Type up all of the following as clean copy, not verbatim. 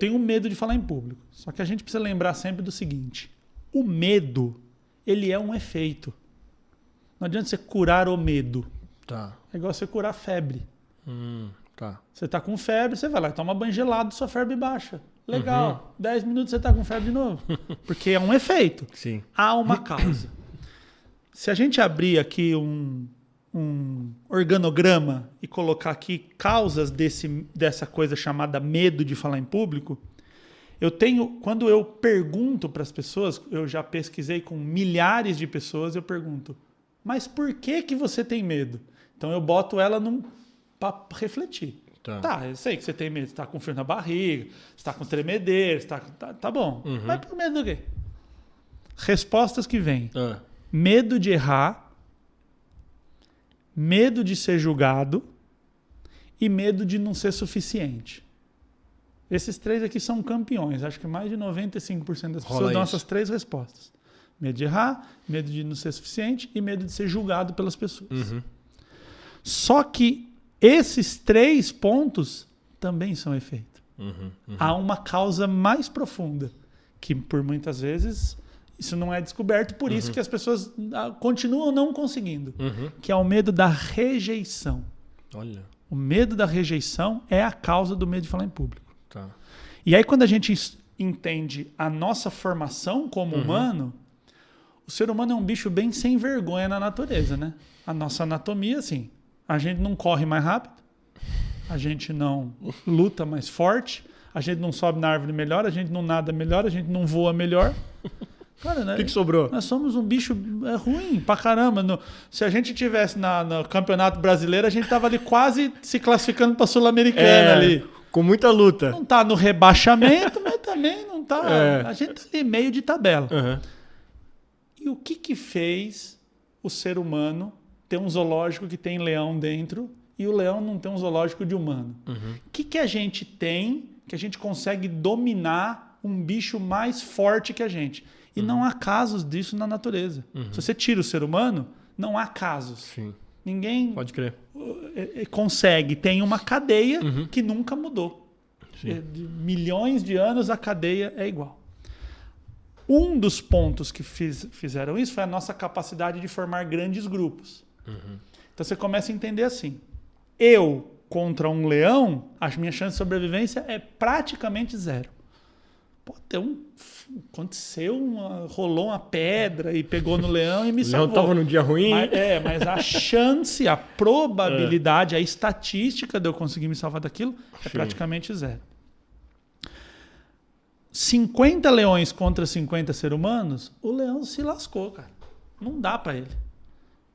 tenho medo de falar em público. Só que a gente precisa lembrar sempre do seguinte. O medo, ele é um efeito. Não adianta você curar o medo. Tá. É igual você curar febre. Tá. Você tá com febre, você vai lá e toma banho gelado, sua febre baixa. Legal. 10 minutos você tá com febre de novo. Porque é um efeito. Sim. Há uma causa. Se a gente abrir aqui um organograma e colocar aqui causas dessa coisa chamada medo de falar em público, quando eu pergunto para as pessoas, eu já pesquisei com milhares de pessoas, eu pergunto, mas por que você tem medo? Então eu boto ela para refletir. Tá, eu sei que você tem medo, você está com frio na barriga, você está com tremedeira, tá bom. Mas por medo do quê? Respostas que vêm. Medo de errar, medo de ser julgado e medo de não ser suficiente. Esses 3 aqui são campeões. Acho que mais de 95% das pessoas dão essas 3 respostas. Medo de errar, medo de não ser suficiente e medo de ser julgado pelas pessoas. Só que esses 3 pontos também são efeito. Há uma causa mais profunda, que por muitas vezes isso não é descoberto, por isso que as pessoas continuam não conseguindo, que é o medo da rejeição. Olha. O medo da rejeição é a causa do medo de falar em público. Tá. E aí quando a gente entende a nossa formação como humano, o ser humano é um bicho bem sem vergonha na natureza, né? A nossa anatomia, assim, a gente não corre mais rápido, a gente não luta mais forte, a gente não sobe na árvore melhor, a gente não nada melhor, a gente não voa melhor. Cara, né? O que sobrou? Nós somos um bicho ruim pra caramba. Se a gente tivesse no Campeonato Brasileiro, a gente tava ali quase se classificando pra Sul-Americana ali. Com muita luta. Não tá no rebaixamento, mas também não tá... A gente tá ali meio de tabela. E o que fez o ser humano ter um zoológico que tem leão dentro e o leão não tem um zoológico de humano? O que a gente tem que a gente consegue dominar um bicho mais forte que a gente? E não há casos disso na natureza. Se você tira o ser humano, não há casos. Sim. Ninguém Pode crer. consegue. Tem uma cadeia que nunca mudou. De milhões de anos a cadeia é igual. Um dos pontos que fizeram isso foi a nossa capacidade de formar grandes grupos. Então você começa a entender assim. Eu contra um leão, a minha chance de sobrevivência é praticamente 0. Aconteceu, rolou uma pedra e pegou no leão e me salvou. O leão estava num dia ruim. Mas a chance, a probabilidade, a estatística de eu conseguir me salvar daquilo é praticamente 0. 50 leões contra 50 seres humanos, o leão se lascou, cara. Não dá para ele.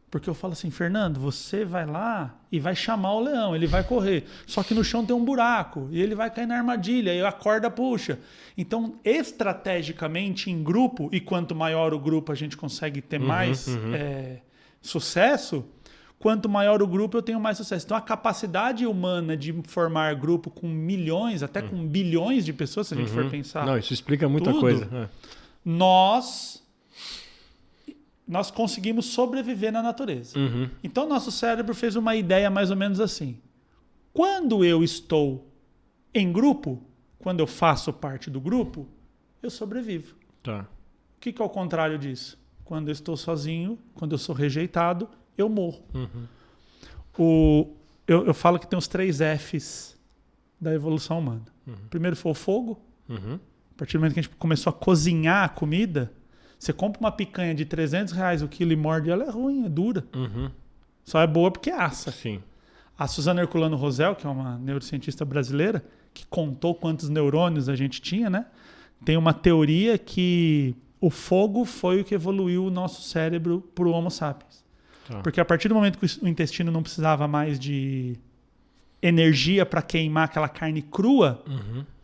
Porque eu falo assim, Fernando, você vai lá e vai chamar o leão, ele vai correr. Só que no chão tem um buraco e ele vai cair na armadilha e a corda puxa. Então, estrategicamente, em grupo, e quanto maior o grupo a gente consegue ter mais sucesso, quanto maior o grupo eu tenho mais sucesso. Então, a capacidade humana de formar grupo com milhões, até com bilhões de pessoas, se a gente for pensar... Não, isso explica muita coisa. Nós conseguimos sobreviver na natureza. Então, nosso cérebro fez uma ideia mais ou menos assim. Quando eu estou em grupo, quando eu faço parte do grupo, eu sobrevivo. Tá. O que é o contrário disso? Quando eu estou sozinho, quando eu sou rejeitado, eu morro. Eu falo que tem os 3 Fs da evolução humana. Primeiro foi o fogo. A partir do momento que a gente começou a cozinhar a comida, você compra uma picanha de R$300 o quilo e morde, ela é ruim, é dura. Só é boa porque assa. Sim. A Suzana Herculano Rosel, que é uma neurocientista brasileira, que contou quantos neurônios a gente tinha, né? Tem uma teoria que o fogo foi o que evoluiu o nosso cérebro para o Homo sapiens. Tá. Porque a partir do momento que o intestino não precisava mais de energia para queimar aquela carne crua,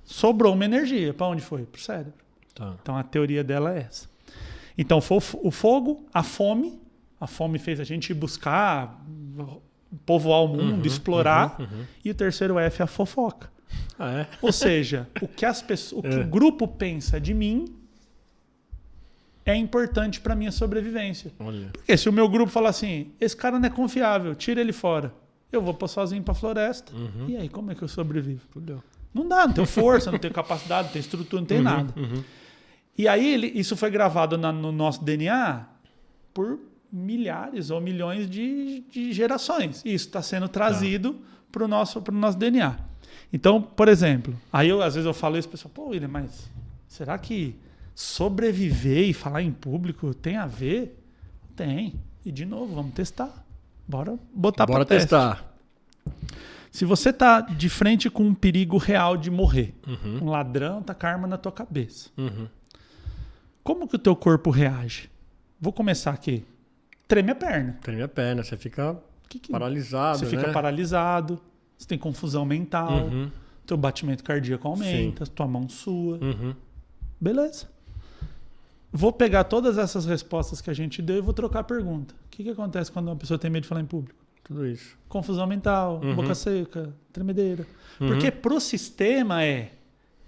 sobrou uma energia. Para onde foi? Para o cérebro. Tá. Então a teoria dela é essa. Então foi o fogo, a fome. A fome fez a gente buscar povoar o mundo, explorar. E o terceiro F é a fofoca. Ou seja, o que o grupo pensa de mim é importante para minha sobrevivência. Olha. Porque se o meu grupo falar assim, esse cara não é confiável, tira ele fora, eu vou sozinho para a floresta. E aí, como é que eu sobrevivo? Não dá, não tenho força, não tenho capacidade, não tenho estrutura, não tenho nada. E aí isso foi gravado no nosso DNA por milhares ou milhões de gerações. E isso está sendo trazido para o nosso DNA. Então, por exemplo, aí às vezes eu falo isso, pessoal, pô, William, mas será que sobreviver e falar em público tem a ver? Tem. E de novo, vamos testar. Bora botar para teste. Bora testar. Se você está de frente com um perigo real de morrer, um ladrão tá com a arma na tua cabeça, como que o teu corpo reage? Vou começar aqui. Treme a perna. Treme a perna, você fica paralisado. Você fica paralisado, você tem confusão mental, teu batimento cardíaco aumenta, tua mão sua. Beleza. Vou pegar todas essas respostas que a gente deu e vou trocar a pergunta. O que acontece quando uma pessoa tem medo de falar em público? Tudo isso. Confusão mental, boca seca, tremedeira. Porque pro sistema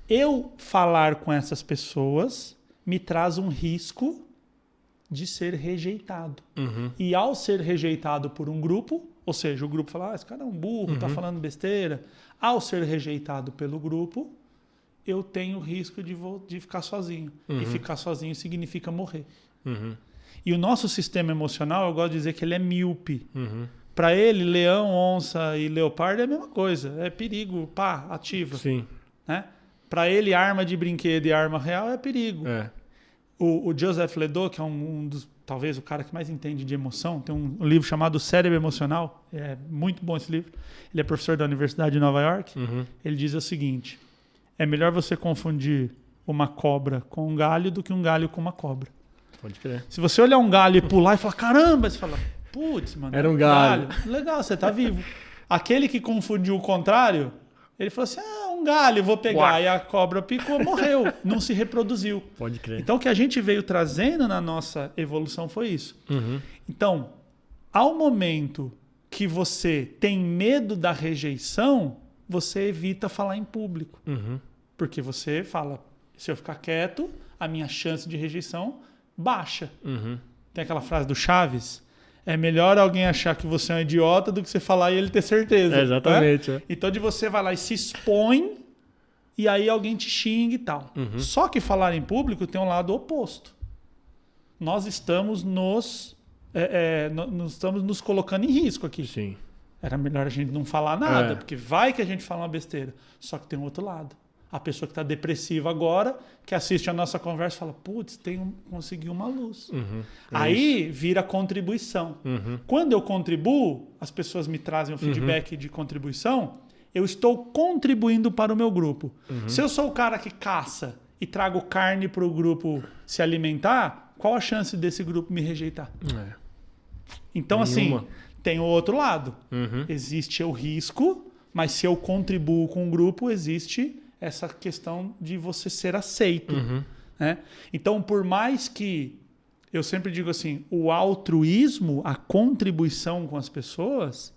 eu falar com essas pessoas me traz um risco de ser rejeitado. E ao ser rejeitado por um grupo, ou seja, o grupo fala, esse cara é um burro, tá falando besteira. Ao ser rejeitado pelo grupo, eu tenho o risco de ficar sozinho. E ficar sozinho significa morrer. E o nosso sistema emocional, eu gosto de dizer que ele é míope. Para ele, leão, onça e leopardo é a mesma coisa. É perigo, pá, ativa. Sim. Né? Para ele, arma de brinquedo e arma real é perigo. O Joseph Ledoux, que é um dos, talvez o cara que mais entende de emoção, tem um livro chamado Cérebro Emocional. É muito bom esse livro. Ele é professor da Universidade de Nova York. Ele diz o seguinte: é melhor você confundir uma cobra com um galho do que um galho com uma cobra. Pode crer. Se você olhar um galho e pular e falar, caramba, você fala, putz, mano, era um galho. Legal, você tá vivo. Aquele que confundiu o contrário, ele falou assim, um galho, vou pegar. Uau. E a cobra picou, morreu, não se reproduziu. Pode crer. Então, o que a gente veio trazendo na nossa evolução foi isso. Então, ao momento que você tem medo da rejeição, você evita falar em público. Porque você fala, se eu ficar quieto, a minha chance de rejeição baixa. Tem aquela frase do Chaves, é melhor alguém achar que você é um idiota do que você falar e ele ter certeza. Exatamente. Né? Então, de você vai lá e se expõe e aí alguém te xinga e tal. Só que falar em público tem um lado oposto. Nós estamos nos colocando em risco aqui. Sim. Era melhor a gente não falar nada, porque vai que a gente fala uma besteira. Só que tem um outro lado. A pessoa que está depressiva agora, que assiste a nossa conversa, fala, putz, consegui uma luz. Aí vira contribuição. Quando eu contribuo, as pessoas me trazem um feedback de contribuição, eu estou contribuindo para o meu grupo. Se eu sou o cara que caça e trago carne para o grupo se alimentar, qual a chance desse grupo me rejeitar? Então, assim, tem o outro lado. Existe o risco, mas se eu contribuo com o grupo, existe essa questão de você ser aceito. Né? Então, por mais que, eu sempre digo assim, o altruísmo, a contribuição com as pessoas,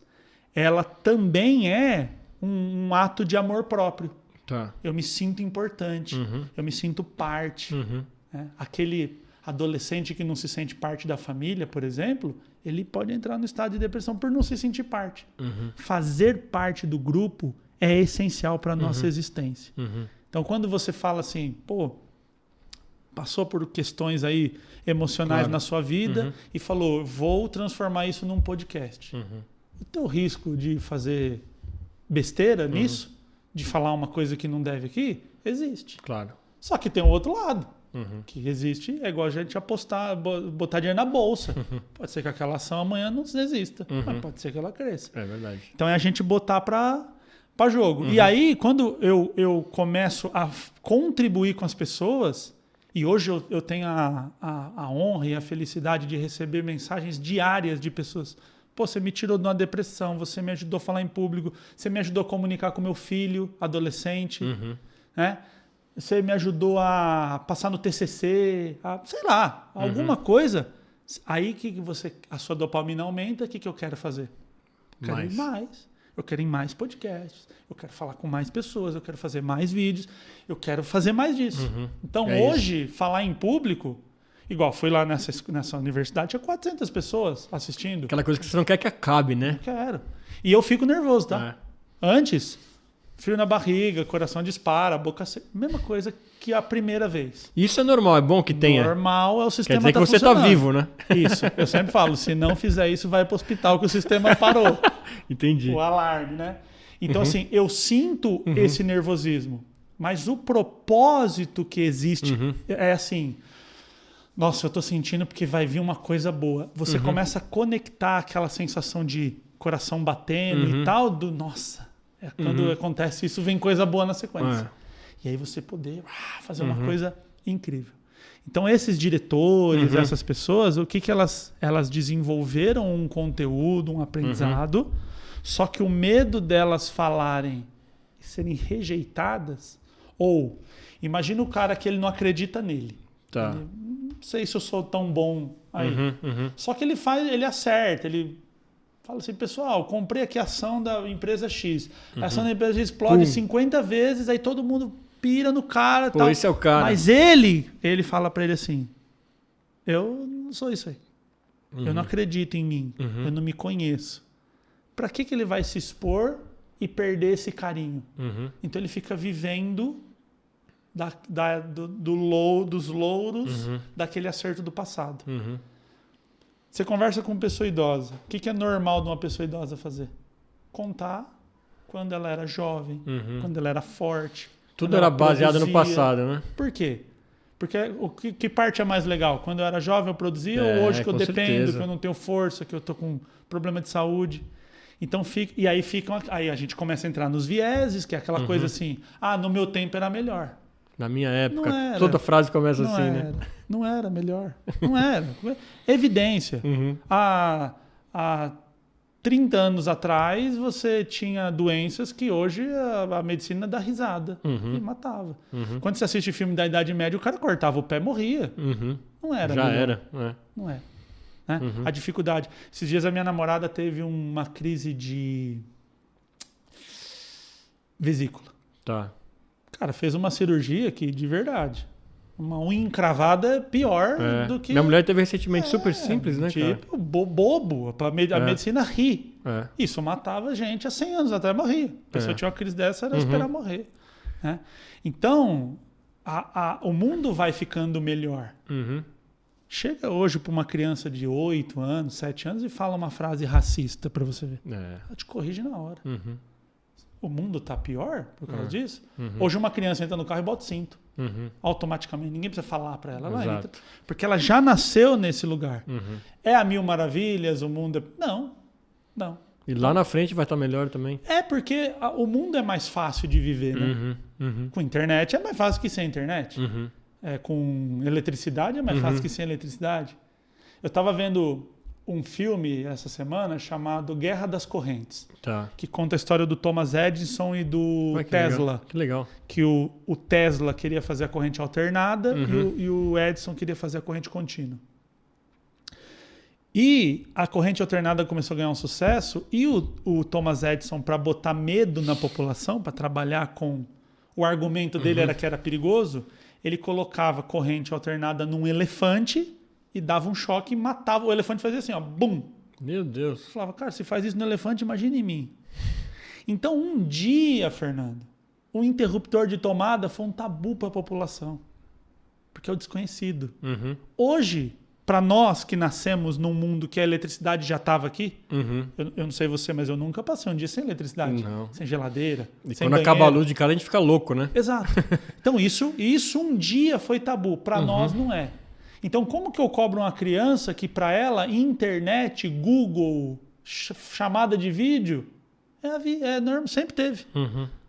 ela também é um ato de amor próprio. Tá. Eu me sinto importante, eu me sinto parte. Né? Aquele adolescente que não se sente parte da família, por exemplo, ele pode entrar no estado de depressão por não se sentir parte. Fazer parte do grupo é essencial para a nossa existência. Então, quando você fala assim, pô, passou por questões aí emocionais na sua vida e falou, vou transformar isso num podcast. O teu risco de fazer besteira nisso, de falar uma coisa que não deve aqui, existe. Claro. Só que tem o outro lado. Que existe, é igual a gente apostar, botar dinheiro na bolsa. Pode ser que aquela ação amanhã não exista, mas pode ser que ela cresça. É verdade. Então é a gente botar para jogo. E aí, quando eu começo a contribuir com as pessoas, e hoje eu tenho a honra e a felicidade de receber mensagens diárias de pessoas. Pô, você me tirou de uma depressão, você me ajudou a falar em público, você me ajudou a comunicar com meu filho, adolescente, né? Você me ajudou a passar no TCC, sei lá, alguma coisa. Aí que a sua dopamina aumenta, o que eu quero fazer? Eu quero ir mais. Eu quero ir em mais podcasts, eu quero falar com mais pessoas, eu quero fazer mais vídeos, eu quero fazer mais disso. Então, hoje, falar em público, igual fui lá nessa universidade, tinha 400 pessoas assistindo. Aquela coisa que você não quer que acabe, né? Não quero. E eu fico nervoso, tá? Antes, frio na barriga, coração dispara, boca seca. Mesma coisa que a primeira vez. Isso é normal, é bom que tenha. Normal é o sistema. Quer dizer que você tá vivo, né? Isso. Eu sempre falo, se não fizer isso, vai pro hospital que o sistema parou. Entendi. O alarme, né? Então, assim, eu sinto esse nervosismo. Mas o propósito que existe é assim... Nossa, eu tô sentindo porque vai vir uma coisa boa. Você começa a conectar aquela sensação de coração batendo e tal, nossa, quando acontece isso, vem coisa boa na sequência. E aí você poder fazer uma coisa incrível. Então, esses diretores, essas pessoas, o que elas desenvolveram um conteúdo, um aprendizado, só que o medo delas falarem e serem rejeitadas, ou imagina o cara que ele não acredita nele. Tá. Ele, não sei se eu sou tão bom aí. Só que ele acerta, ele fala assim, pessoal, comprei aqui a ação da empresa X. A ação da empresa X explode 50 vezes, aí todo mundo pira no cara. Pô, tal. esse é o cara. Mas ele fala pra ele assim, eu não sou isso aí. Eu não acredito em mim. Eu não me conheço. Pra que ele vai se expor e perder esse carinho? Então ele fica vivendo dos louros daquele acerto do passado. Você conversa com uma pessoa idosa. O que é normal de uma pessoa idosa fazer? Contar quando ela era jovem, quando ela era forte. Tudo era baseado no passado, né? Por quê? Porque que parte é mais legal? Quando eu era jovem eu produzia ou hoje que eu dependo, que eu não tenho força, que eu tô com problema de saúde? Então aí a gente começa a entrar nos vieses, que é aquela coisa assim, no meu tempo era melhor. Na minha época, toda frase começa assim, né? Não era melhor. Não era. Evidência. Há 30 anos atrás, você tinha doenças que hoje a medicina dá risada e matava. Quando você assiste filme da Idade Média, o cara cortava o pé e morria. Não era Já melhor. era. Não é. Né? A dificuldade. Esses dias a minha namorada teve uma crise de vesícula. Tá. Cara, fez uma cirurgia que, de verdade, uma unha encravada é pior do que... Minha mulher teve recentemente super simples, né, cara? Tipo, bobo. A medicina ri. Isso matava gente há 100 anos atrás, morria. A pessoa tinha uma crise dessa, era esperar morrer. Né? Então, o mundo vai ficando melhor. Chega hoje para uma criança de 8 anos, 7 anos e fala uma frase racista para você ver. Ela te corrige na hora. O mundo tá pior por causa disso? Hoje uma criança entra no carro e bota o cinto. Automaticamente. Ninguém precisa falar para ela. Ela entra, porque ela já nasceu nesse lugar. É a mil maravilhas, o mundo é... Não. E lá na frente vai estar melhor também. É porque o mundo é mais fácil de viver, né? Com internet é mais fácil que sem internet. Com eletricidade é mais fácil que sem eletricidade. Eu estava vendo um filme essa semana chamado Guerra das Correntes, que conta a história do Thomas Edison e do Tesla. Legal. Que legal. Que o Tesla queria fazer a corrente alternada e o Edison queria fazer a corrente contínua. E a corrente alternada começou a ganhar um sucesso e o Thomas Edison, para botar medo na população, para trabalhar com... O argumento dele era que era perigoso, ele colocava corrente alternada num elefante e dava um choque e matava. O elefante fazia assim, ó, bum. Meu Deus. Eu falava, cara, se faz isso no elefante, imagina em mim. Então, um dia, Fernando, o interruptor de tomada foi um tabu para a população. Porque é o desconhecido. Hoje, para nós que nascemos num mundo que a eletricidade já estava aqui, eu não sei você, mas eu nunca passei um dia sem eletricidade. Não. Sem geladeira, e sem quando banheiro. acaba a luz de casa, a gente fica louco, né? Exato. Então, isso um dia foi tabu. Para nós, não é. Então, como que eu cobro uma criança que para ela, internet, Google, chamada de vídeo, é normal, sempre teve.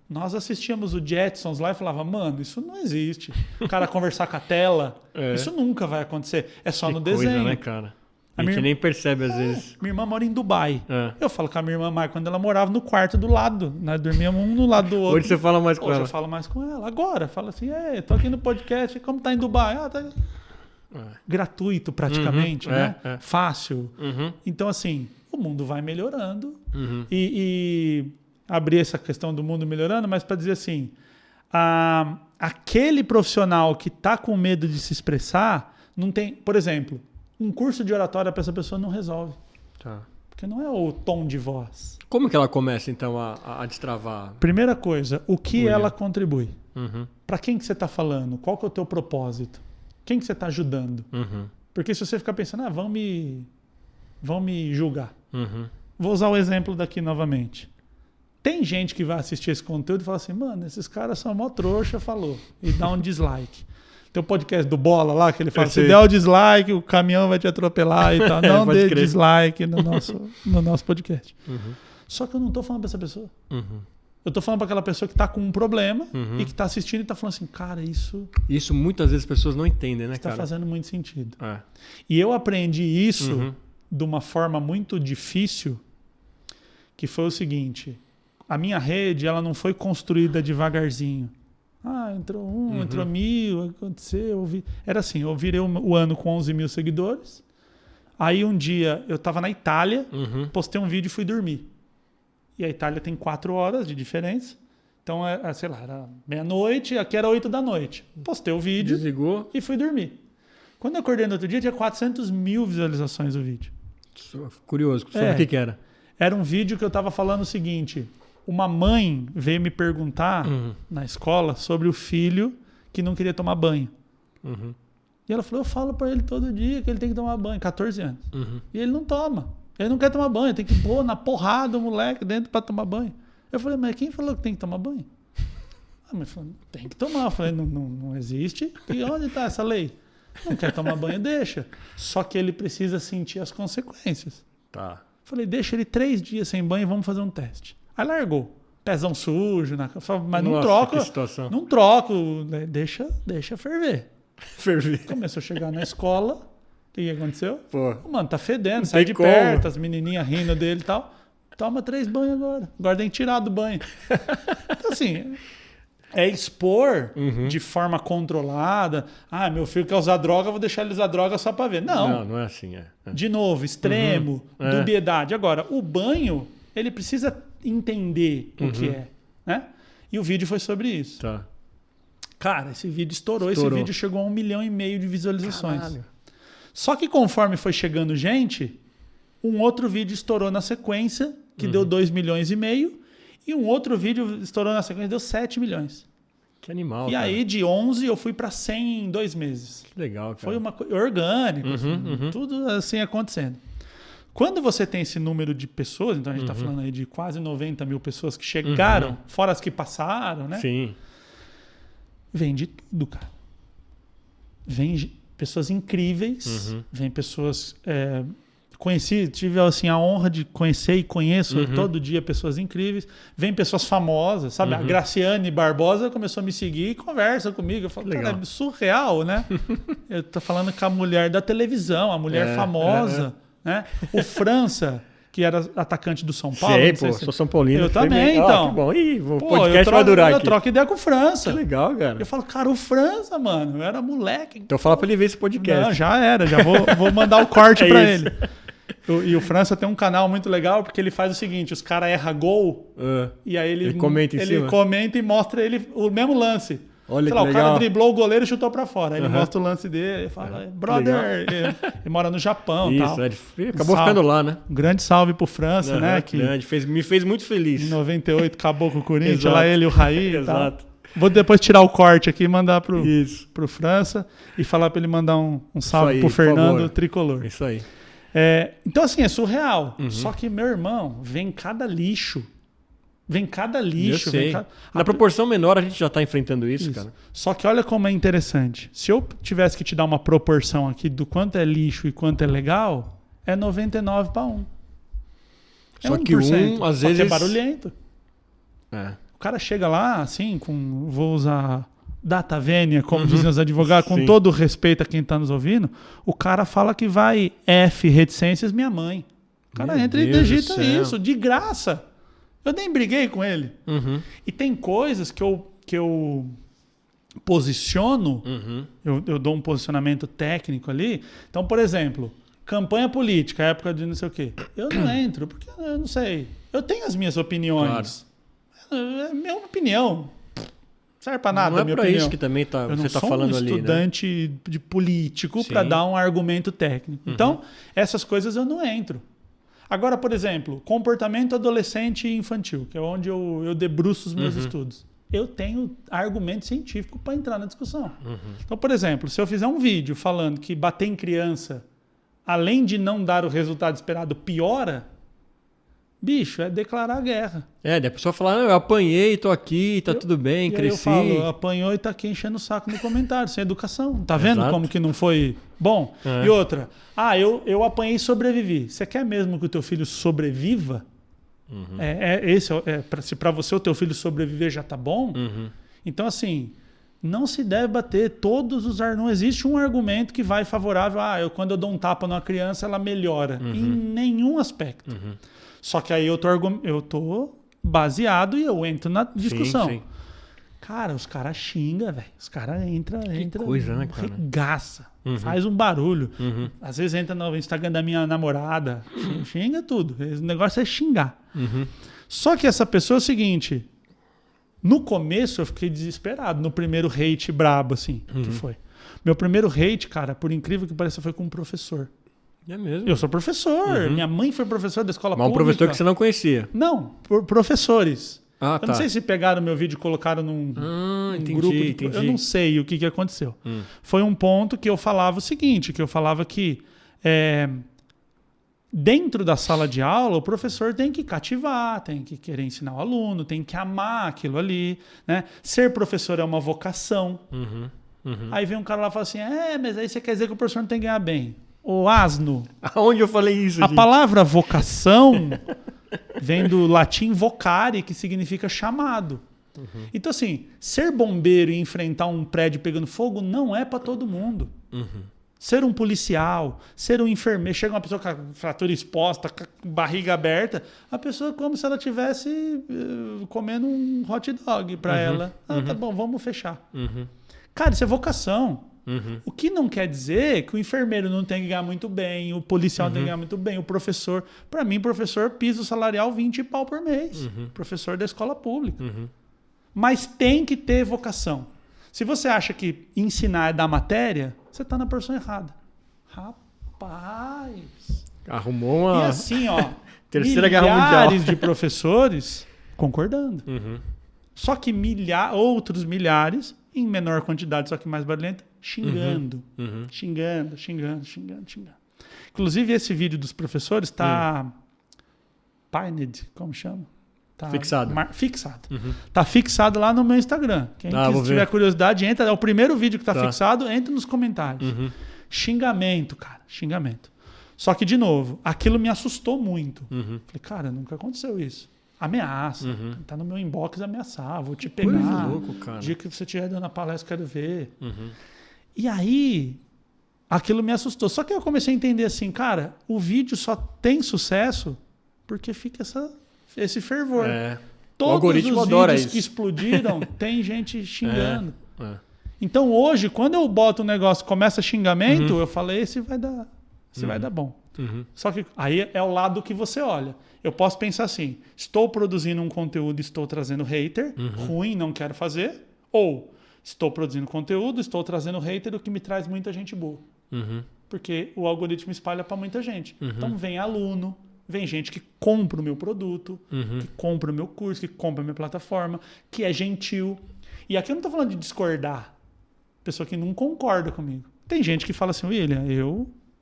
Nós assistíamos o Jetsons lá e falava, mano, isso não existe. O cara conversar com a tela, isso nunca vai acontecer. É só no desenho. Coisa, né, cara? A gente nem percebe às vezes. Minha irmã mora em Dubai. Eu falo com a minha irmã mais quando ela morava no quarto do lado. Nós dormíamos um no lado do outro. Hoje você fala mais com ela? Hoje eu falo mais com ela. Agora, fala assim, tô aqui no podcast, como tá em Dubai? Tá... Gratuito praticamente, né? Fácil. Então, assim, o mundo vai melhorando. E abrir essa questão do mundo melhorando, mas para dizer assim, aquele profissional que está com medo de se expressar, não tem, por exemplo, um curso de oratória para essa pessoa não resolve. Porque não é o tom de voz. Como que ela começa, então, a destravar? Primeira coisa, o que ela contribui? Uhum. Para quem que você está falando? Qual que é o teu propósito? Quem que você está ajudando? Uhum. Porque se você ficar pensando, vão me julgar. Uhum. Vou usar o exemplo daqui novamente. Tem gente que vai assistir esse conteúdo e fala assim, mano, esses caras são mó trouxa, falou. E dá um dislike. Tem o podcast do Bola lá, que ele fala, se der o dislike, o caminhão vai te atropelar e tal. Não dê dislike no nosso podcast. Uhum. Só que eu não tô falando pra essa pessoa. Uhum. Eu tô falando pra aquela pessoa que tá com um problema e que tá assistindo e tá falando assim, cara, isso muitas vezes as pessoas não entendem, né, tá fazendo muito sentido. É. E eu aprendi isso de uma forma muito difícil, que foi o seguinte, a minha rede, ela não foi construída devagarzinho. Entrou entrou 1.000, aconteceu. Era assim, eu virei o ano com 11 mil seguidores. Aí um dia eu tava na Itália, postei um vídeo e fui dormir. E a Itália tem 4 horas de diferença. Então, sei lá, era meia-noite, aqui era 8 da noite. Postei o vídeo desligou e fui dormir. Quando eu acordei no outro dia, tinha 400 mil visualizações o vídeo. Curioso, sobre o que era? Era um vídeo que eu tava falando o seguinte... Uma mãe veio me perguntar na escola sobre o filho que não queria tomar banho. E ela falou, eu falo para ele todo dia que ele tem que tomar banho, 14 anos. E ele não toma. Ele não quer tomar banho, tem que pôr na porrada o moleque dentro para tomar banho. Eu falei, mas quem falou que tem que tomar banho? Mas falou, tem que tomar. Eu falei, não existe. E onde está essa lei? Não quer tomar banho, deixa. Só que ele precisa sentir as consequências. Tá. Falei, deixa ele 3 dias sem banho e vamos fazer um teste. Aí largou. Pezão sujo, mas não troco. Não troco, né? Deixa ferver. Começou a chegar na escola. O que aconteceu? Mano, tá fedendo, sai de perto, as menininhas rindo dele e tal. Toma 3 banhos agora. Agora tem que tirar do banho. Então, assim, é expor de forma controlada. Meu filho quer usar droga, vou deixar ele usar droga só pra ver. Não é assim. De novo, extremo, dubiedade. Agora, o banho, ele precisa entender o que é, né? E o vídeo foi sobre isso. Tá. Cara, esse vídeo estourou. Esse vídeo chegou a 1,5 milhão de visualizações. Caralho. Só que conforme foi chegando gente, um outro vídeo estourou na sequência, que deu 2,5 milhões, e um outro vídeo estourou na sequência, deu 7 milhões. Que animal, E cara. aí, de 11, eu fui para 100 em 2 meses. Que legal, cara. Foi uma coisa orgânica, tudo assim acontecendo. Quando você tem esse número de pessoas, então a gente está falando aí de quase 90 mil pessoas que chegaram, fora as que passaram, né? Sim. Vem de tudo, cara. Vem pessoas incríveis, vem pessoas... tive assim, a honra de conhecer e conheço todo dia pessoas incríveis. Vem pessoas famosas, sabe? A Graciane Barbosa começou a me seguir e conversa comigo. Eu falo, cara, é surreal, né? Eu tô falando com a mulher da televisão, a mulher famosa... Né? O França, que era atacante do São Paulo. Sei, sou São Paulino. Eu também, então. Que bom. O podcast vai durar aqui. Eu troco ideia com o França. Que legal, cara. Eu falo, cara, o França, mano, eu era moleque. Então fala pra ele ver esse podcast. Não, já era, já vou mandar o corte pra ele. E o França tem um canal muito legal, porque ele faz o seguinte, os caras erram gol, e aí ele comenta em cima. Ele comenta e mostra o mesmo lance. Olha, sei lá, o cara driblou o goleiro e chutou pra fora. Aí ele mostra o lance dele e fala, brother, ele mora no Japão e tal. Ele acabou ficando lá, né? Um grande salve pro França, né? Que grande, me fez muito feliz. Em 98 acabou com o Corinthians, lá ele e o Raí e tal. Exato. Vou depois tirar o corte aqui e mandar pro França e falar pra ele mandar um salve aí, pro Fernando Tricolor. Isso aí. Então, assim, é surreal. Só que, meu irmão, vem cada lixo. Eu sei. Na proporção menor a gente já está enfrentando isso, cara. Só que olha como é interessante. Se eu tivesse que te dar uma proporção aqui do quanto é lixo e quanto é legal, é 99 para 1. Só que 1, às vezes... é barulhento. O cara chega lá, assim, vou usar data vênia, como dizem os advogados, com todo o respeito a quem está nos ouvindo, o cara fala que vai reticências minha mãe. O cara entra e digita isso, de graça. Eu nem briguei com ele. E tem coisas que eu posiciono, eu dou um posicionamento técnico ali. Então, por exemplo, campanha política, época de não sei o quê. Eu não entro, porque eu não sei. Eu tenho as minhas opiniões. Claro. É minha opinião. Não serve pra nada. Não é pra isso que também você tá falando ali, né? Eu não sou um estudante de político para dar um argumento técnico. Então, essas coisas eu não entro. Agora, por exemplo, comportamento adolescente e infantil, que é onde eu debruço os meus estudos. Eu tenho argumento científico para entrar na discussão. Então, por exemplo, se eu fizer um vídeo falando que bater em criança, além de não dar o resultado esperado, piora, bicho, é declarar guerra. Daí a pessoa fala, eu apanhei, tô aqui, tá tudo bem, cresci. Eu falo, apanhou e tá aqui enchendo o saco no comentário, sem educação. Tá vendo como que não foi bom? E outra, eu apanhei e sobrevivi. Você quer mesmo que o teu filho sobreviva? Se para você o teu filho sobreviver já tá bom, então assim, não se deve bater não existe um argumento que vai favorável, quando eu dou um tapa numa criança ela melhora, em nenhum aspecto. Só que aí eu tô baseado e eu entro na discussão. Sim. Cara, os caras xingam, velho. Os caras entram, coisa, né, cara? Regaça, faz um barulho. Às vezes entra no Instagram da minha namorada, xinga tudo. O negócio é xingar. Só que essa pessoa é o seguinte, no começo eu fiquei desesperado, no primeiro hate brabo, assim, que foi. Meu primeiro hate, cara, por incrível que pareça, foi com um professor. É mesmo? Eu sou professor, minha mãe foi professora da escola pública. Mas um professor que você não conhecia? Não, professores. Eu não sei se pegaram meu vídeo e colocaram num grupo. Entendi. Eu não sei o que aconteceu. Foi um ponto que eu falava o seguinte, que eu falava que dentro da sala de aula o professor tem que cativar, tem que querer ensinar o aluno, tem que amar aquilo ali. Né? Ser professor é uma vocação. Aí vem um cara lá e fala assim, mas aí você quer dizer que o professor não tem que ganhar bem. Ô asno. Aonde eu falei isso, A palavra vocação vem do latim vocare, que significa chamado. Então, assim, ser bombeiro e enfrentar um prédio pegando fogo não é para todo mundo. Ser um policial, ser um enfermeiro, chega uma pessoa com a fratura exposta, com a barriga aberta, a pessoa como se ela estivesse comendo um hot dog para ela. Tá bom, vamos fechar. Cara, isso é vocação. O que não quer dizer que o enfermeiro não tem que ganhar muito bem, o policial tem que ganhar muito bem, o professor. Para mim, professor, piso salarial 20 pau por mês. Professor da escola pública. Mas tem que ter vocação. Se você acha que ensinar é dar matéria, você está na pessoa errada. Rapaz! Arrumou uma... E assim, ó, Terceira Guerra Mundial. Milhares de professores concordando. Só que outros milhares, em menor quantidade, só que mais barulhento, xingando. Xingando. Inclusive, esse vídeo dos professores está pinned, como chama? Tá fixado. Fixado. Tá fixado lá no meu Instagram. Quem tiver curiosidade, entra. É o primeiro vídeo que tá fixado, entra nos comentários. Xingamento, cara. Xingamento. Só que, de novo, aquilo me assustou muito. Falei, cara, nunca aconteceu isso. Ameaça. Tá no meu inbox ameaçar. Vou te pegar. Coisa louco, cara. O dia que você estiver dando a palestra, quero ver. E aí, aquilo me assustou. Só que eu comecei a entender assim, cara, o vídeo só tem sucesso porque fica esse fervor. Todos o algoritmo os adora vídeos isso. que explodiram, tem gente xingando. Então hoje, quando eu boto um negócio e começa xingamento, eu falei, esse vai dar bom. Só que aí é o lado que você olha. Eu posso pensar assim, estou produzindo um conteúdo, estou trazendo hater, ruim, não quero fazer, ou estou produzindo conteúdo, estou trazendo hater, o que me traz muita gente boa. Porque o algoritmo espalha para muita gente. Então vem aluno, vem gente que compra o meu produto, que compra o meu curso, que compra a minha plataforma, que é gentil. E aqui eu não estou falando de discordar. Pessoa que não concorda comigo. Tem gente que fala assim, William,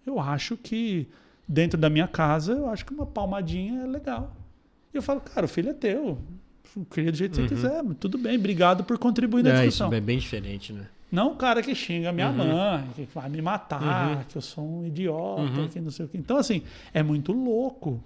eu acho que dentro da minha casa, eu acho que uma palmadinha é legal. E eu falo, cara, o filho é teu. Cria do jeito que você quiser. Tudo bem, obrigado por contribuir na discussão. Isso é bem diferente, né? Não o cara que xinga minha mãe, que vai me matar, que eu sou um idiota, que não sei o quê. Então, assim, é muito louco.